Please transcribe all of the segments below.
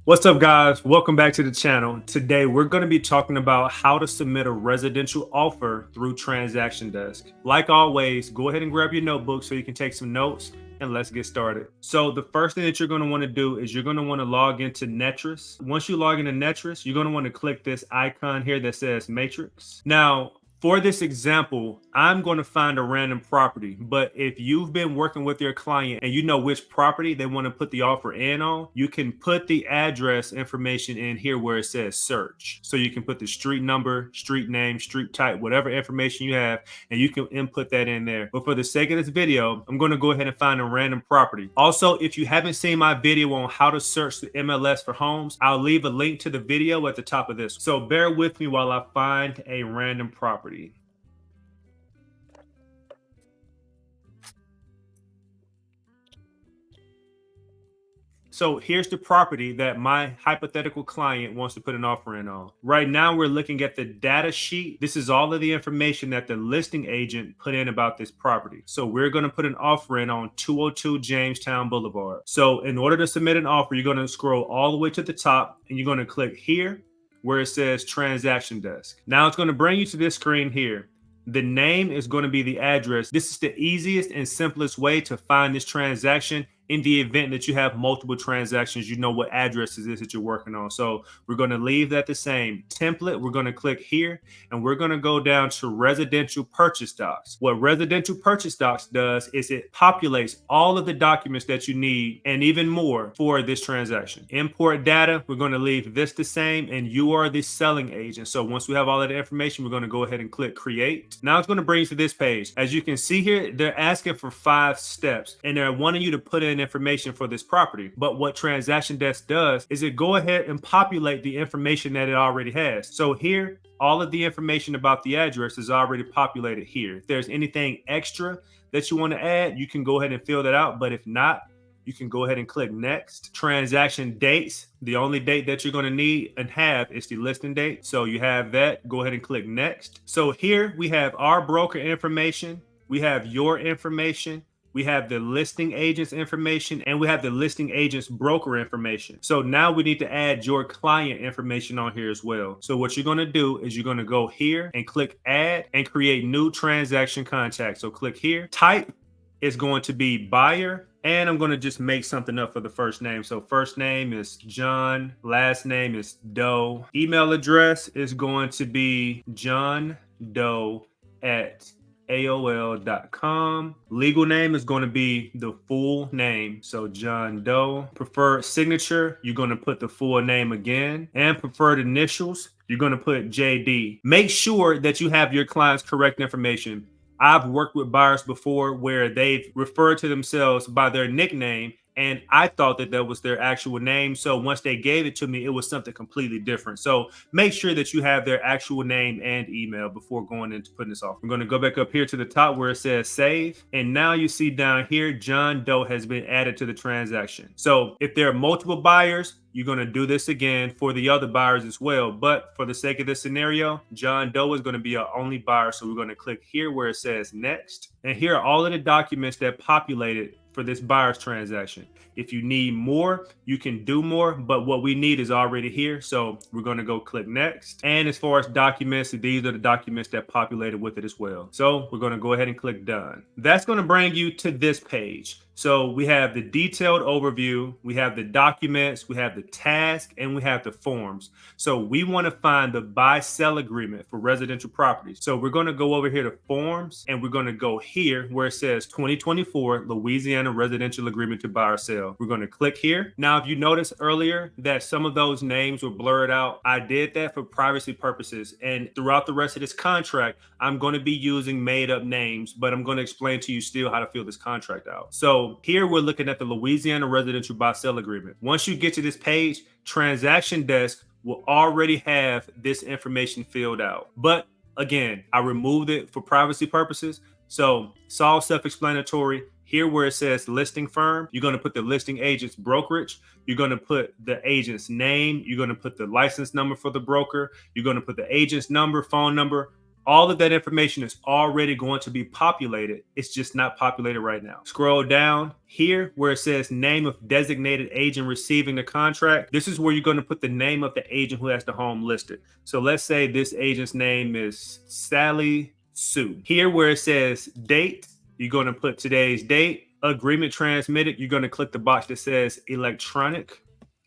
What's up, guys? Welcome back to the channel. Today, we're going to be talking about how to submit a residential offer through Transaction Desk. Like always, go ahead and grab your notebook so you can take some notes and let's get started. So the first thing that you're going to want to do is you're going to want to log into Netris. Once you log into Netris, you're going to want to click this icon here that says Matrix. Now, for this example, I'm going to find a random property, but if you've been working with your client and you know which property they want to put the offer in on, you can put the address information in here where it says search. So you can put the street number, street name, street type, whatever information you have, and you can input that in there. But for the sake of this video, I'm going to go ahead and find a random property. Also, if you haven't seen my video on how to search the MLS for homes, I'll leave a link to the video at the top of this. So bear with me while I find a random property. So here's the property that my hypothetical client wants to put an offer in on. Right now, we're looking at the data sheet. This is all of the information that the listing agent put in about this property. So we're going to put an offer in on 202 Jamestown Boulevard. So in order to submit an offer, you're going to scroll all the way to the top and you're going to click here where it says Transaction Desk. Now it's going to bring you to this screen here. The name is going to be the address. This is the easiest and simplest way to find this transaction. In the event that you have multiple transactions, you know what address is this that you're working on. So we're going to leave that the same. Template, we're going to click here and we're going to go down to residential purchase docs. What residential purchase docs does is it populates all of the documents that you need and even more for this transaction. Import data, we're going to leave this the same, and you are the selling agent. So once we have all of the information, we're going to go ahead and click create. Now it's going to bring you to this page. As you can see here, they're asking for 5 steps and they're wanting you to put in information for this property. But what Transaction Desk does is it go ahead and populate the information that it already has. So here, all of the information about the address is already populated here. If there's anything extra that you want to add, you can go ahead and fill that out. But if not, you can go ahead and click next. Transaction dates, the only date that you're going to need and have is the listing date. So you have that. Go ahead and click next. So here we have our broker information. We have your information. We have the listing agent's information, and we have the listing agent's broker information. So now we need to add your client information on here as well. So what you're going to do is you're going to go here and click add and create new transaction contact. So click here. Type is going to be buyer. And I'm going to just make something up for the first name. So first name is John. Last name is Doe. Email address is going to be johndoe@AOL.com. Legal name is going to be the full name. So John Doe. Preferred signature, you're going to put the full name again. And preferred initials, you're going to put JD. Make sure that you have your client's correct information. I've worked with buyers before where they've referred to themselves by their nickname, and I thought that was their actual name. So once they gave it to me, it was something completely different. So make sure that you have their actual name and email before going into putting this off. I'm going to go back up here to the top where it says save. And now you see down here, John Doe has been added to the transaction. So if there are multiple buyers, you're going to do this again for the other buyers as well. But for the sake of this scenario, John Doe is going to be our only buyer. So we're going to click here where it says next. And here are all of the documents that populated for this buyer's transaction. If you need more, you can do more, but what we need is already here. So we're going to go click next. And as far as documents, these are the documents that populated with it as well. So we're going to go ahead and click done. That's going to bring you to this page. So we have the detailed overview, we have the documents, we have the task, and we have the forms. So we want to find the buy-sell agreement for residential properties. So we're going to go over here to forms, and we're going to go here where it says 2024 Louisiana Residential Agreement to Buy or Sell. We're going to click here. Now, if you noticed earlier that some of those names were blurred out, I did that for privacy purposes. And throughout the rest of this contract, I'm going to be using made-up names, but I'm going to explain to you still how to fill this contract out. So here we're looking at the Louisiana Residential Buy-Sell Agreement. Once you get to this page, Transaction Desk will already have this information filled out. But again, I removed it for privacy purposes. So it's all self-explanatory. Here where it says listing firm, you're going to put the listing agent's brokerage. You're going to put the agent's name. You're going to put the license number for the broker. You're going to put the agent's number, phone number, All of that information is already going to be populated. It's just not populated right now. Scroll down here where it says name of designated agent receiving the contract. This is where you're going to put the name of the agent who has the home listed. So let's say this agent's name is Sally Sue. Here where it says date, you're going to put today's date. Agreement transmitted, you're going to click the box that says electronic,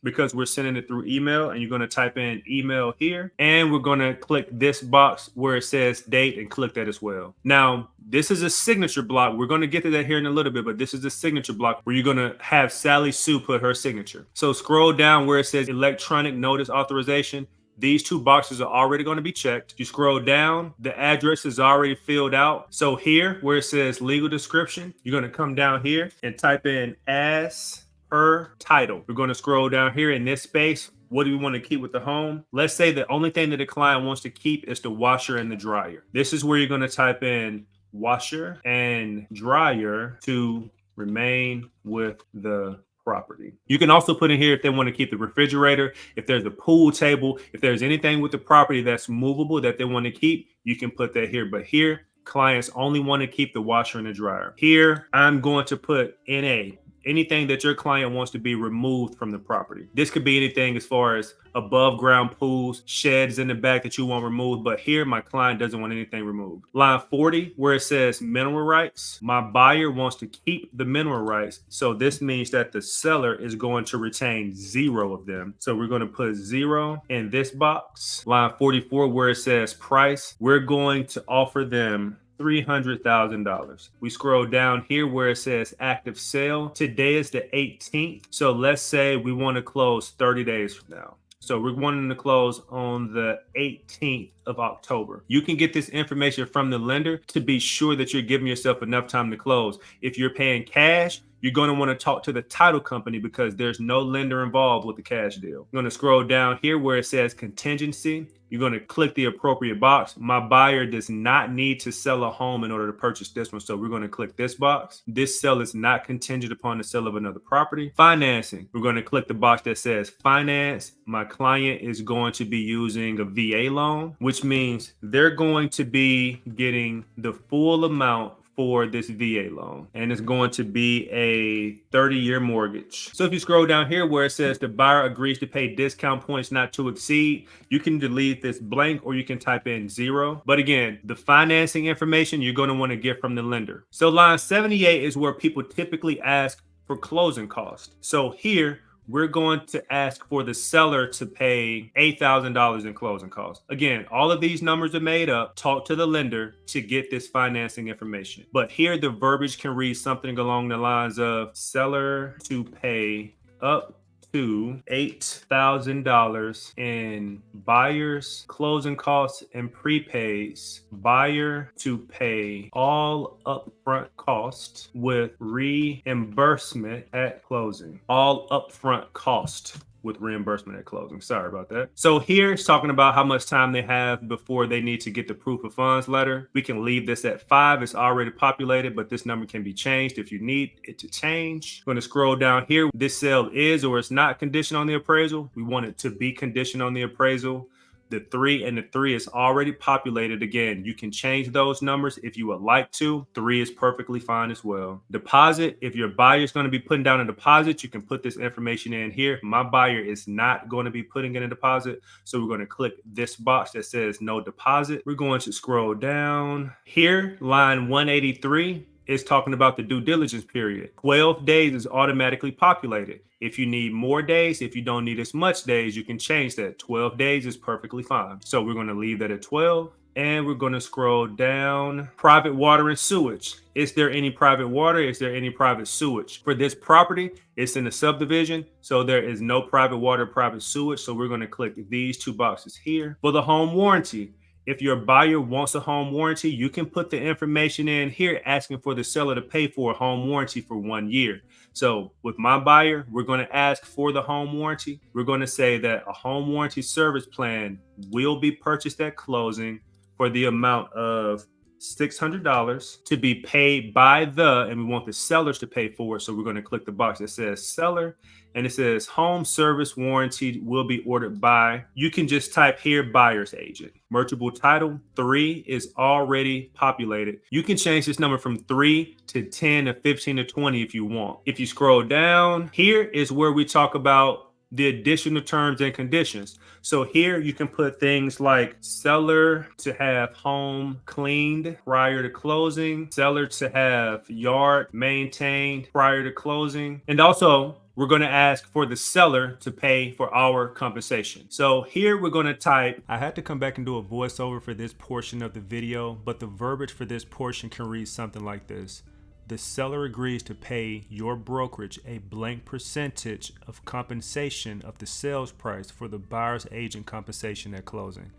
because we're sending it through email, and you're going to type in email here, and we're going to click this box where it says date and click that as well. Now, this is a signature block. We're going to get to that here in a little bit, but this is a signature block where you're going to have Sally Sue put her signature. So scroll down where it says electronic notice authorization. These two boxes are already going to be checked. You scroll down, the address is already filled out. So here where it says legal description, you're going to come down here and type in as per title. We're going to scroll down here in this space. What do we want to keep with the home? Let's say the only thing that the client wants to keep is the washer and the dryer. This is where you're going to type in washer and dryer to remain with the property. You can also put in here if they want to keep the refrigerator, if there's a pool table, if there's anything with the property that's movable that they want to keep, you can put that here. But here, clients only want to keep the washer and the dryer. Here, I'm going to put NA. Anything that your client wants to be removed from the property. This could be anything as far as above ground pools, sheds in the back that you want removed, but here my client doesn't want anything removed. Line 40, where it says mineral rights, my buyer wants to keep the mineral rights. So this means that the seller is going to retain 0 of them. So we're going to put 0 in this box. Line 44, where it says price, we're going to offer them $300,000. We scroll down here where it says active sale. Today is the 18th. So let's say we want to close 30 days from now. So we're wanting to close on the 18th of October. You can get this information from the lender to be sure that you're giving yourself enough time to close. If you're paying cash, you're going to want to talk to the title company because there's no lender involved with the cash deal. You're going to scroll down here where it says contingency. You're going to click the appropriate box. My buyer does not need to sell a home in order to purchase this one. So we're going to click this box. This sale is not contingent upon the sale of another property. Financing. We're going to click the box that says finance. My client is going to be using a VA loan, which means they're going to be getting the full amount for this VA loan, and it's going to be a 30-year mortgage. So if you scroll down here where it says the buyer agrees to pay discount points not to exceed, you can delete this blank or you can type in 0. But again, the financing information you're going to want to get from the lender. So line 78 is where people typically ask for closing costs. So here, we're going to ask for the seller to pay $8,000 in closing costs. Again, all of these numbers are made up. Talk to the lender to get this financing information. But here the verbiage can read something along the lines of seller to pay up to $8,000 in buyer's closing costs and prepaids. Buyer to pay all upfront costs with reimbursement at closing. All upfront cost with reimbursement at closing. Sorry about that. So here it's talking about how much time they have before they need to get the proof of funds letter. We can leave this at 5. It's already populated, but this number can be changed if you need it to change. I'm going to scroll down here. This sale is or is not conditioned on the appraisal. We want it to be conditioned on the appraisal. The 3 and the 3 is already populated. Again, you can change those numbers if you would like to. 3 is perfectly fine as well. Deposit, if your buyer is going to be putting down a deposit, you can put this information in here. My buyer is not going to be putting in a deposit, so we're going to click this box that says no deposit. We're going to scroll down here. Line 183 is talking about the due diligence period. 12 days is automatically populated. If you need more days, if you don't need as much days, you can change that. 12 days is perfectly fine. So we're going to leave that at 12. And we're going to scroll down. Private water and sewage. Is there any private water? Is there any private sewage? For this property, it's in a subdivision, so there is no private water, private sewage. So we're going to click these 2 boxes here. For the home warranty, if your buyer wants a home warranty, you can put the information in here asking for the seller to pay for a home warranty for 1 year. So with my buyer, we're going to ask for the home warranty. We're going to say that a home warranty service plan will be purchased at closing for the amount of $600 to be paid by and we want the sellers to pay for it. So we're going to click the box that says seller, and it says home service warranty will be ordered by. You can just type here buyer's agent. Merchantable title 3 is already populated. You can change this number from 3 to 10 to 15 to 20 if you want. If you scroll down, here is where we talk about the additional terms and conditions. So here you can put things like seller to have home cleaned prior to closing, seller to have yard maintained prior to closing, and also we're going to ask for the seller to pay for our compensation. So here we're going to type, I had to come back and do a voiceover for this portion of the video, but the verbiage for this portion can read something like this. The seller agrees to pay your brokerage a blank percentage of compensation of the sales price for the buyer's agent compensation at closing.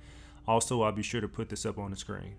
Also, I'll be sure to put this up on the screen.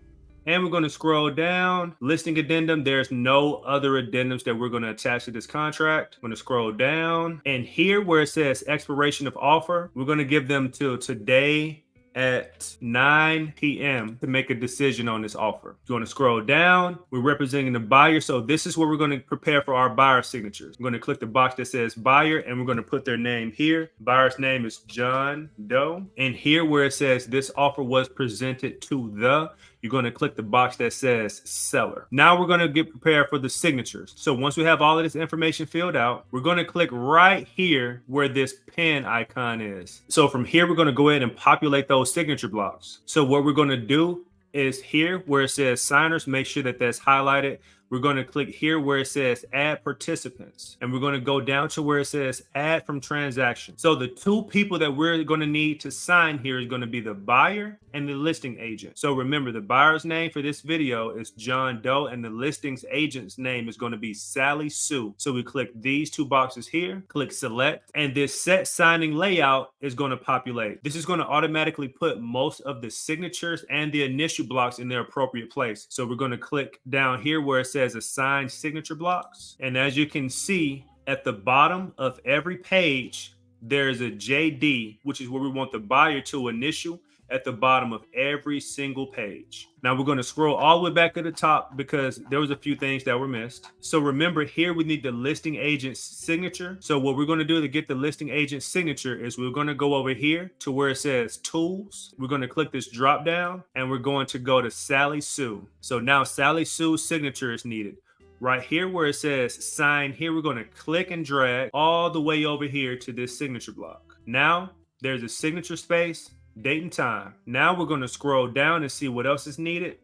And we're going to scroll down. Listing addendum. There's no other addendums that we're going to attach to this contract. I'm going to scroll down. And here where it says expiration of offer, we're going to give them till today at 9 p.m. to make a decision on this offer. You want to scroll down. We're representing the buyer. So this is where we're going to prepare for our buyer signatures. I'm going to click the box that says buyer, and we're going to put their name here. Buyer's name is John Doe. And here where it says this offer was presented to you're going to click the box that says seller. Now we're going to get prepared for the signatures. So once we have all of this information filled out, we're going to click right here where this pen icon is. So from here, we're going to go ahead and populate those signature blocks. So what we're going to do is here where it says signers, make sure that that's highlighted. We're going to click here where it says add participants, and we're going to go down to where it says add from transaction. So the two people that we're going to need to sign here is going to be the buyer and the listing agent. So remember, the buyer's name for this video is John Doe, and the listings agent's name is going to be Sally Sue. So we click these two boxes here, click select, and this set signing layout is going to populate. This is going to automatically put most of the signatures and the initial blocks in their appropriate place. So we're going to click down here where it says assign signature blocks. And as you can see at the bottom of every page, there's a JD, which is where we want the buyer to initial at the bottom of every single page. Now we're going to scroll all the way back to the top because there was a few things that were missed. So remember here, we need the listing agent's signature. So what we're going to do to get the listing agent's signature is we're going to go over here to where it says tools. We're going to click this drop down and we're going to go to Sally Sue. So now Sally Sue's signature is needed. Right here where it says sign here, we're going to click and drag all the way over here to this signature block. Now there's a signature space, date and time. Now we're going to scroll down and see what else is needed.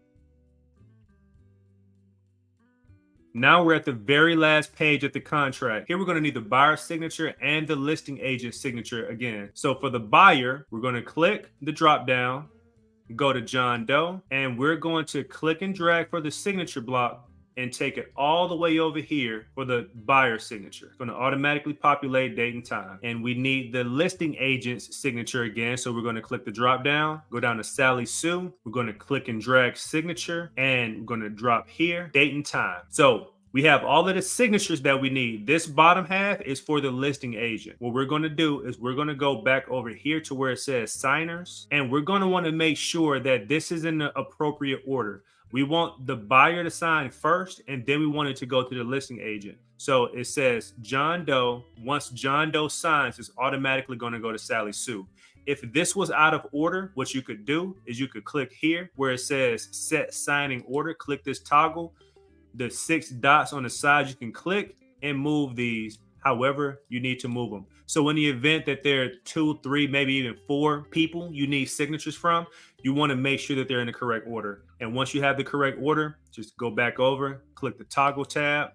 Now we're at the very last page of the contract. Here we're going to need the buyer's signature and the listing agent's signature again. So for the buyer, we're going to click the drop down, go to John Doe, and we're going to click and drag for the signature block and take it all the way over here for the buyer signature. It's going to automatically populate date and time. And we need the listing agent's signature again. So we're going to click the drop down, go down to Sally Sue. We're going to click and drag signature, and we're going to drop here, date and time. So we have all of the signatures that we need. This bottom half is for the listing agent. What we're going to do is we're going to go back over here to where it says signers, and we're going to want to make sure that this is in the appropriate order. We want the buyer to sign first, and then we want it to go to the listing agent. So it says John Doe. Once John Doe signs, it's automatically going to go to Sally Sue. If this was out of order, what you could do is you could click here where it says set signing order. Click this toggle. The 6 dots on the side, you can click and move these however you need to move them. So in the event that there are 2, 3, maybe even 4 people you need signatures from, you want to make sure that they're in the correct order. And once you have the correct order, just go back over, click the toggle tab,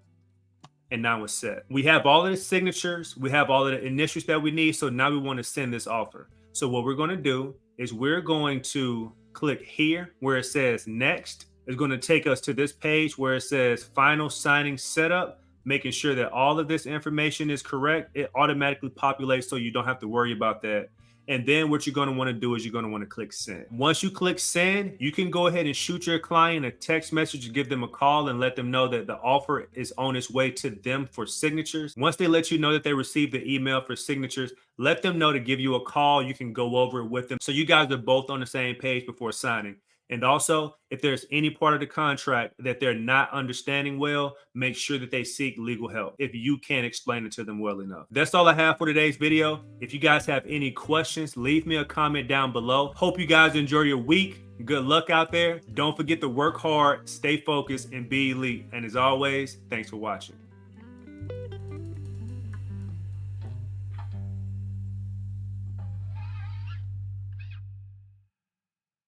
and now it's set. We have all of the signatures. We have all of the initials that we need. So now we want to send this offer. So what we're going to do is we're going to click here where it says next. It's going to take us to this page where it says final signing setup. Making sure that all of this information is correct. It automatically populates so you don't have to worry about that. And then what you're going to want to do is you're going to want to click send. Once you click send, you can go ahead and shoot your client a text message, give them a call and let them know that the offer is on its way to them for signatures. Once they let you know that they received the email for signatures, let them know to give you a call. You can go over it with them so you guys are both on the same page before signing. And also, if there's any part of the contract that they're not understanding well, make sure that they seek legal help if you can't explain it to them well enough. That's all I have for today's video. If you guys have any questions, leave me a comment down below. Hope you guys enjoy your week. Good luck out there. Don't forget to work hard, stay focused, and be elite. And as always, thanks for watching.